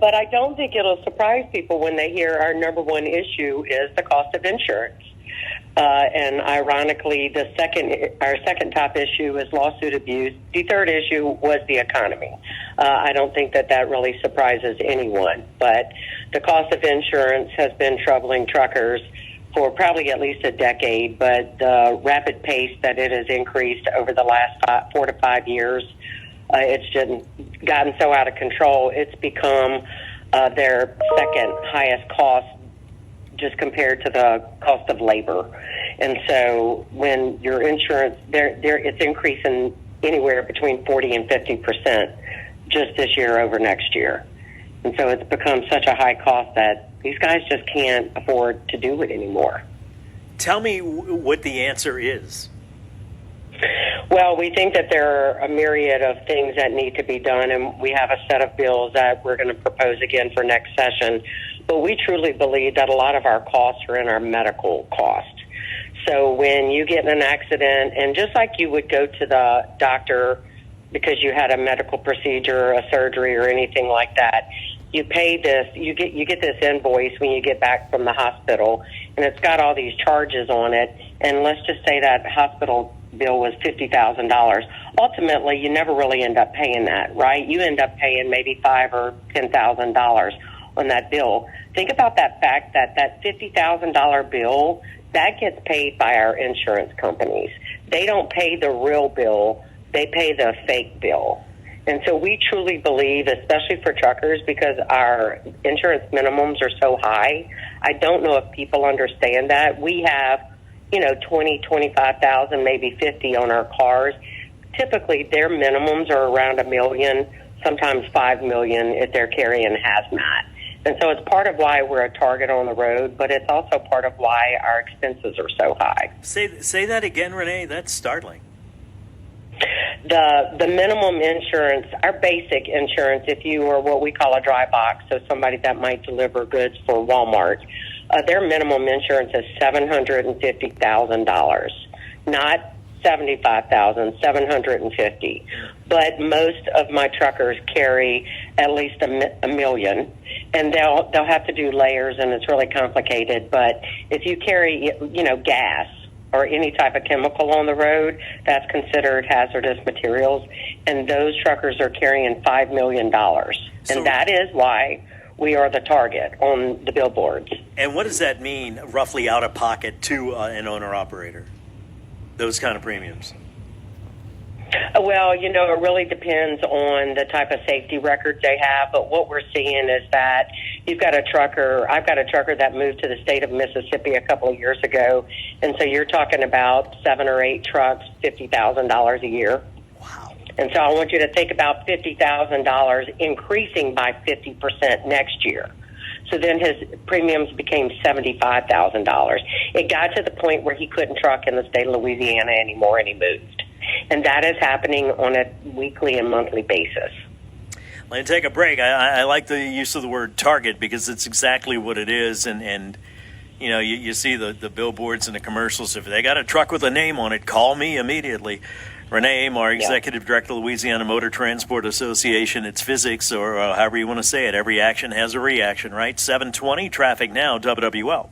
But I don't think it'll surprise people when they hear our number one issue is the cost of insurance. And ironically, our second top issue is lawsuit abuse. The third issue was the economy. I don't think that really surprises anyone. But the cost of insurance has been troubling truckers for probably at least a decade. But the rapid pace that it has increased over the last 4 to 5 years, it's just gotten so out of control. It's become their second highest cost, just compared to the cost of labor. And so when your insurance, it's increasing anywhere between 40 and 50% just this year over next year. And so it's become such a high cost that these guys just can't afford to do it anymore. Tell me what the answer is. Well, we think that there are a myriad of things that need to be done, and we have a set of bills that we're going to propose again for next session. But we truly believe that a lot of our costs are in our medical cost. So when you get in an accident, and just like you would go to the doctor because you had a medical procedure, a surgery, or anything like that, you pay this, you get this invoice when you get back from the hospital, and it's got all these charges on it. And let's just say that hospital bill was $50,000. Ultimately, you never really end up paying that, right? You end up paying maybe $5,000 or $10,000 on that bill. Think about that fact that $50,000 bill, that gets paid by our insurance companies. They don't pay the real bill. They pay the fake bill. And so we truly believe, especially for truckers, because our insurance minimums are so high, I don't know if people understand that. We have, 20, 25,000, maybe 50 on our cars. Typically, their minimums are around $1 million, sometimes $5 million if they're carrying hazmat. And so it's part of why we're a target on the road, but it's also part of why our expenses are so high. Say that again, Renee. That's startling. The minimum insurance, our basic insurance, if you are what we call a dry box, so somebody that might deliver goods for Walmart, their minimum insurance is $750,000, not $75,000, $750,000. But most of my truckers carry at least $1 million, and they'll have to do layers, and it's really complicated. But if you carry, gas or any type of chemical on the road, that's considered hazardous materials, and those truckers are carrying $5 million. And that is why we are the target on the billboards. And what does that mean, roughly out of pocket, to an owner-operator, those kind of premiums? Well, it really depends on the type of safety records they have, but what we're seeing is that I've got a trucker that moved to the state of Mississippi a couple of years ago, and so you're talking about 7 or 8 trucks, $50,000 a year. Wow. And so I want you to think about $50,000 increasing by 50% next year. So then his premiums became $75,000. It got to the point where he couldn't truck in the state of Louisiana anymore, and he moved. And that is happening on a weekly and monthly basis. Let me take a break. I like the use of the word target because it's exactly what it is. And you see the billboards and the commercials. If they got a truck with a name on it, call me immediately. Renee, Amar, Executive Director of the Louisiana Motor Transport Association. It's physics, or however you want to say it. Every action has a reaction, right? 720, traffic now, WWL.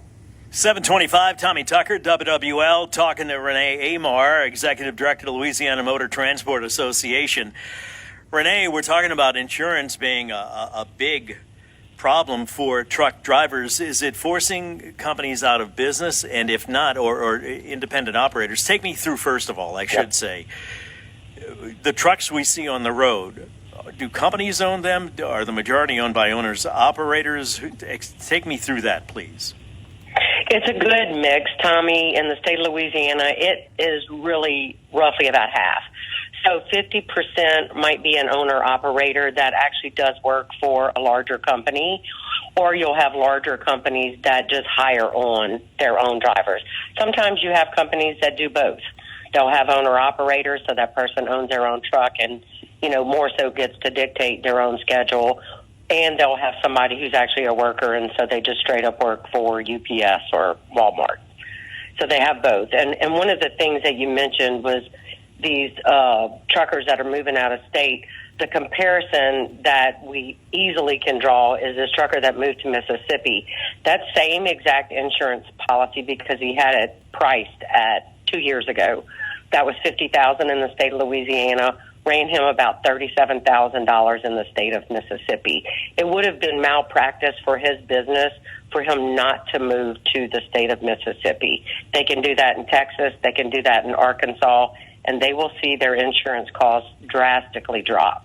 725, Tommy Tucker, WWL, talking to Renee Amar, Executive Director of the Louisiana Motor Transport Association. Renee, we're talking about insurance being a big problem for truck drivers. Is it forcing companies out of business? And if not, or independent operators, take me through, first of all, I should say, the trucks we see on the road. Do companies own them? Are the majority owned by owners, operators? Take me through that, please. It's a good mix, Tommy. In the state of Louisiana, it is really roughly about half. So 50% might be an owner-operator that actually does work for a larger company, or you'll have larger companies that just hire on their own drivers. Sometimes you have companies that do both. They'll have owner-operators, so that person owns their own truck and, more so gets to dictate their own schedule. And they'll have somebody who's actually a worker, and so they just straight up work for UPS or Walmart. So they have both. And one of the things that you mentioned was these truckers that are moving out of state. The comparison that we easily can draw is this trucker that moved to Mississippi. That same exact insurance policy, because he had it priced at 2 years ago, that was $50,000 in the state of Louisiana, ran him about $37,000 in the state of Mississippi. It would have been malpractice for his business for him not to move to the state of Mississippi. They can do that in Texas, they can do that in Arkansas, and they will see their insurance costs drastically drop.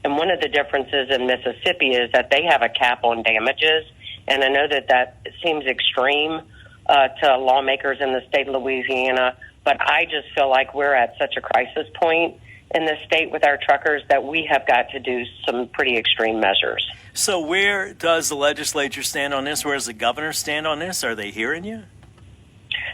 And one of the differences in Mississippi is that they have a cap on damages, and I know that that seems extreme to lawmakers in the state of Louisiana, but I just feel like we're at such a crisis point in this state with our truckers that we have got to do some pretty extreme measures. So where does the legislature stand on this? Where does the governor stand on this? Are they hearing you?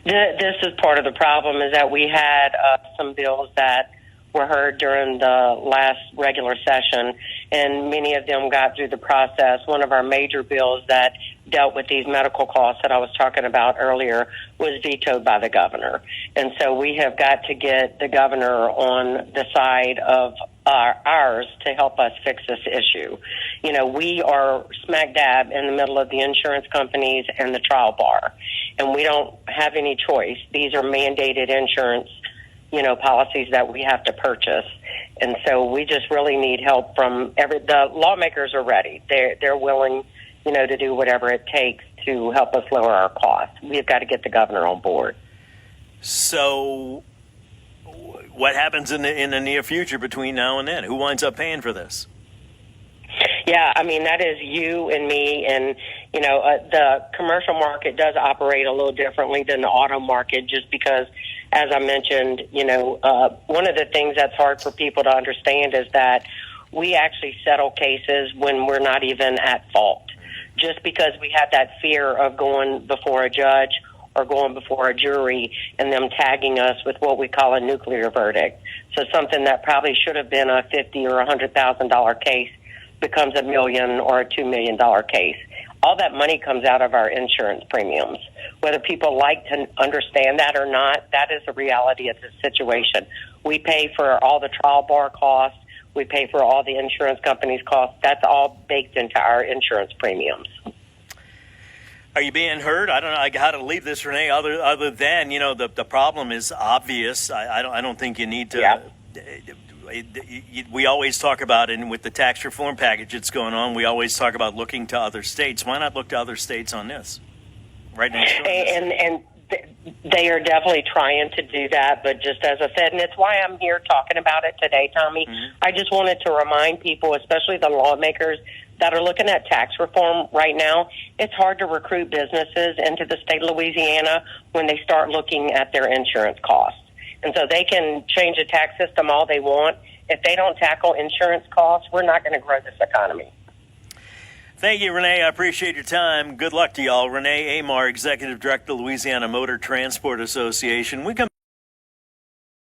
This is part of the problem, is that we had some bills that were heard during the last regular session, and many of them got through the process. One of our major bills that dealt with these medical costs that I was talking about earlier was vetoed by the governor. And so we have got to get the governor on the side of ours to help us fix this issue. You know, we are smack dab in the middle of the insurance companies and the trial bar, and we don't have any choice. These are mandated insurance, policies that we have to purchase. And so we just really need help from the lawmakers are ready. They're willing, to do whatever it takes to help us lower our costs. We've got to get the governor on board. So what happens in the near future between now and then? Who winds up paying for this? Yeah, I mean, that is you and me, and, the commercial market does operate a little differently than the auto market, just because, as I mentioned, one of the things that's hard for people to understand is that we actually settle cases when we're not even at fault, just because we have that fear of going before a judge or going before a jury and them tagging us with what we call a nuclear verdict. So something that probably should have been a $50,000 or $100,000 case becomes $1 million or a $2 million case. All that money comes out of our insurance premiums. Whether people like to understand that or not, that is the reality of the situation. We pay for all the trial bar costs. We pay for all the insurance companies' costs. That's all baked into our insurance premiums. Are you being heard? I don't know how to leave this, Renee, other than, the problem is obvious. I don't think you need to... Yeah. We always talk about, and with the tax reform package that's going on, we always talk about looking to other states. Why not look to other states on this? Right next door. And they are definitely trying to do that, but just as I said, and it's why I'm here talking about it today, Tommy, I just wanted to remind people, especially the lawmakers that are looking at tax reform right now, it's hard to recruit businesses into the state of Louisiana when they start looking at their insurance costs. And so they can change the tax system all they want. If they don't tackle insurance costs, we're not going to grow this economy. Thank you, Renee. I appreciate your time. Good luck to y'all. Renee Amar, Executive Director, Louisiana Motor Transport Association. We come